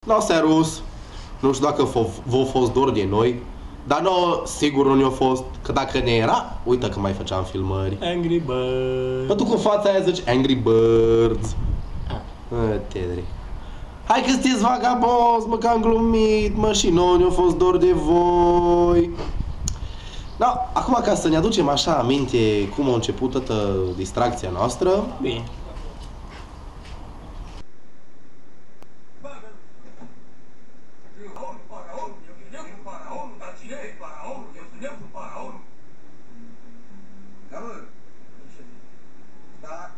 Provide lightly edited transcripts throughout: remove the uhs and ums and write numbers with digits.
No, serus. Nu știu dacă v-a fost dor de noi, dar nu, sigur nu ne-a fost, că dacă ne era, uite că mai făceam filmări. Angry Birds. Păi tu cu fața aia zici Angry Birds. Tedri. Hai că sunteți vagabonzi, mă, că am glumit, mă, și nouă ne-a fost dor de voi. Da, acum ca să ne aducem așa aminte cum a început toată distracția noastră. Bine.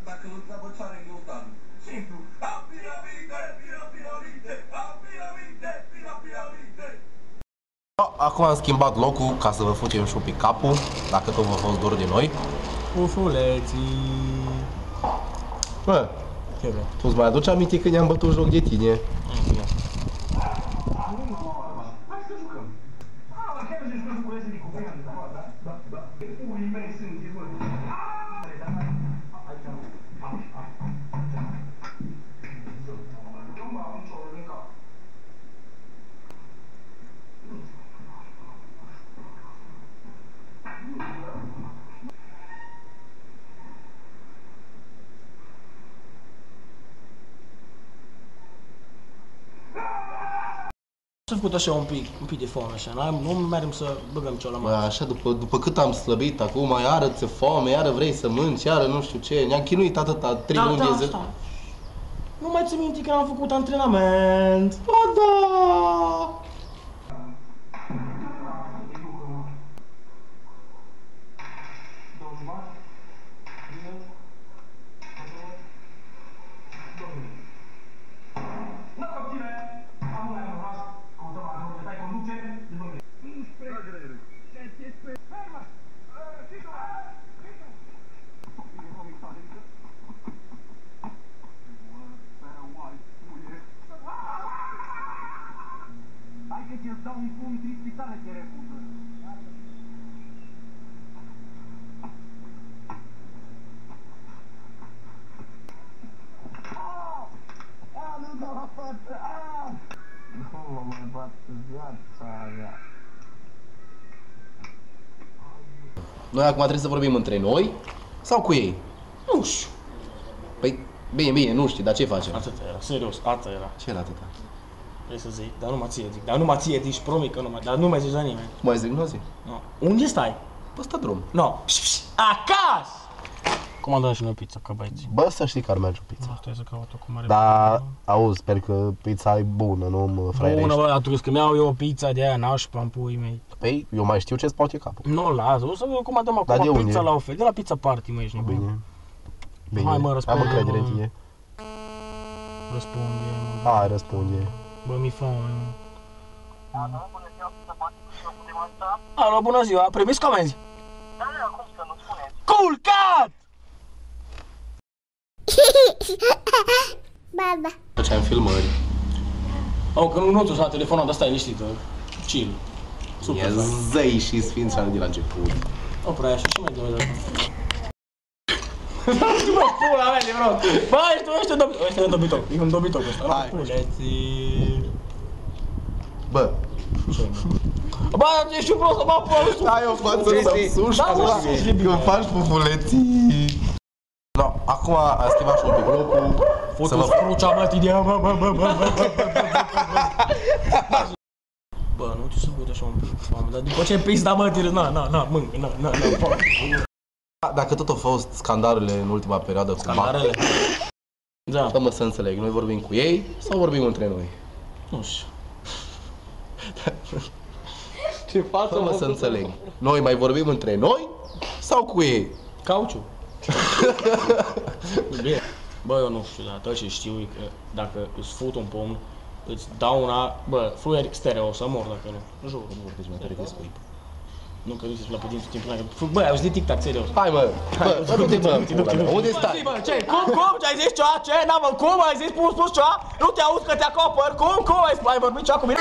Dacă nu întreabă ce are Ghiutan. Simplu. Acum am schimbat locul ca să vă futem și un pic capul, dacă tot v-a fost dor de noi. Ufuleții. Bă, Ce vrei? tu-ți mai aduci aminte când ne-am bătut joc de tine? Hai să jucăm. Chiar zici că juculețe din cuvânt. Da. Unii mei sunt izvări. Să făcut așa un pic de foame așa, nu mergem să băgăm ceva la Bă, masă. așa, după cât am slăbit acum, iară ți-e foame, iară vrei să mânci, iară nu știu ce, ne-am chinuit atâta 3 luni de zile. Stai. Nu mai ți minte că am făcut antrenament. Ba da! Hai că ți-l dau un pumn tristitale de refuză. Nu dau la față! Nu mă mai bat viața mea. Noi acum trebuie să vorbim între noi sau cu ei? Nu știu. Păi, bine, nu știi, dar ce facem? Atâta era, serios, atâta era. Ce era atâta? Vrei să zic, dar nu mă ție zic, dar nu mă ție, zici, promit că nu mai, dar nu mai zici la nimeni. Cum mai zic, nu zi? No. Unde stai? Pe ăsta drum. No. Acasă! Comandăm și noi pizza, că băieți. Bă, să știi că ar merge pizza. Stai să caut-o cu mare. Dar, auzi, sper că pizza e bună, nu mă fraierești. Bună, bă, atunci când mi-au eu o pizza de aia nașpa în puii mei. Păi, eu mai știu ce-ți paute capul. Nu, lasă, o să comandăm Dar de acum unde? pizza la ofer, de la Pizza Party, mă, ești nebun. Bine. Hai, mă, răspunde, Am încredere în mă. tine. Răspunde, Hai, răspunde. bă, mi foame. Alo, bună ziua, primiți comenzi? Da, cum să nu spuneți? Culcat! Baba. Făceam filmări. Au, că nu tu la telefonul, dar stai liniștită. Chill. Super. E zei și sfinți de la început. Opra aia și mai dă-o de asta. Bă, pula mea de vreau. Bă, ăștia e un dobitoc. E un dobitoc ăsta. Hai. Puleții. Bă, Bă, ești un prost, bă, pula, ai o față Cristi. să suși, Da, acum, mă, suși, e bine. când faci pufuleții. No, acum am schimbat și un pic locul. Să Fotu-ți vă... crucea, mă, tidia, bă. Bă, nu ți se făcut așa un pic, mamă, dar după ce pizda, mă, tiri, na, mâncă, na, Dacă tot au fost scandalurile în ultima perioadă cu Scandarele? Da, Dă-mă să înțeleg, noi vorbim cu ei sau vorbim între noi? nu știu. Ce față Dă-mă să înțeleg, noi mai vorbim între noi sau cu ei? Cauciu. Bine. Bă, eu nu știu, dar tot ce știu e că dacă îți fut un pumn, îți dau una, bă, fluier stereo, să mor dacă nu. Jur. Nu vorbești mai tare că spui. Nu că duceți la putin tot timpul ăla. Bă, auzi de tic-tac, serios. Hai mă, bă, du-te bă, unde Bă, stai? zi, bă, ce? Cum? Ce ai zis ceva? Ce? N-am, cum ai zis? Spus ceva? Nu te auzi că te acopăr? Cum? Ai vorbit ceva cu mine?